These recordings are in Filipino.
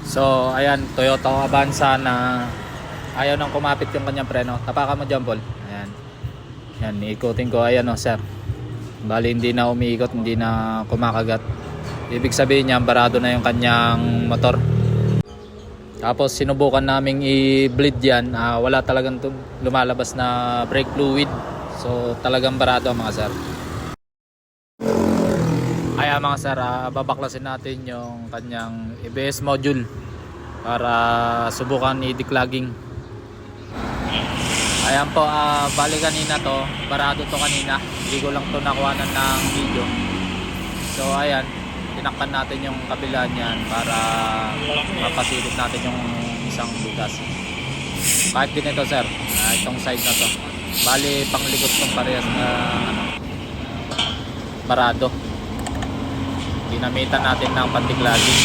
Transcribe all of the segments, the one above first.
So ayan, Toyota Avanza na ayaw nang kumapit yung kanyang preno. Tapakan mo dyan, Paul. Ayan. Yan, iikutin ko. Ayan o, sir. Bali hindi na umiikot, hindi na kumakagat. Ibig sabihin niya, barado na yung kanyang motor. Tapos sinubukan naming i-bleed yan. Wala talagang lumalabas na brake fluid. So talagang barado mga sir. Ayan mga sir, babaklasin natin yung kanyang ABS module para subukan i-declogging. Ayan po, bali kanina to, barado to kanina. Hindi ko lang to nakuhanan ng video. So ayan, tinakpan natin yung kabila niyan para mapasilip natin yung isang butas. Kahit din ito sir, itong side na to. Bali panglikod tong parehas na barado. Ginamitan natin ng pantiklaging.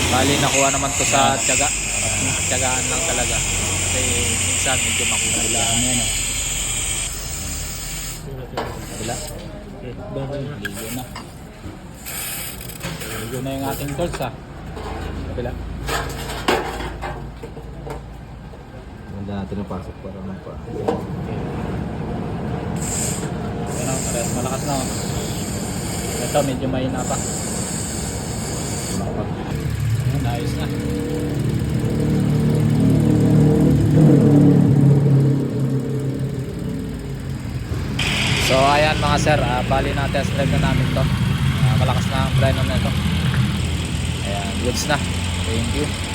Bali nakuha naman to sa tiyaga. Tiyagaan lang talaga. Kasi minsan medyo makukulaan yan. Kabila. Ligo na. Ligo na yung ating tools ha. Kabila. Ganda natin ang pasok para magpa. Ayan o, parehas malakas na o. Ito medyo mahina pa. Ayos na. So ayan mga sir, bali na test drive na namin to. Malakas na ang preno na ito. Ayan, goods na. Thank you.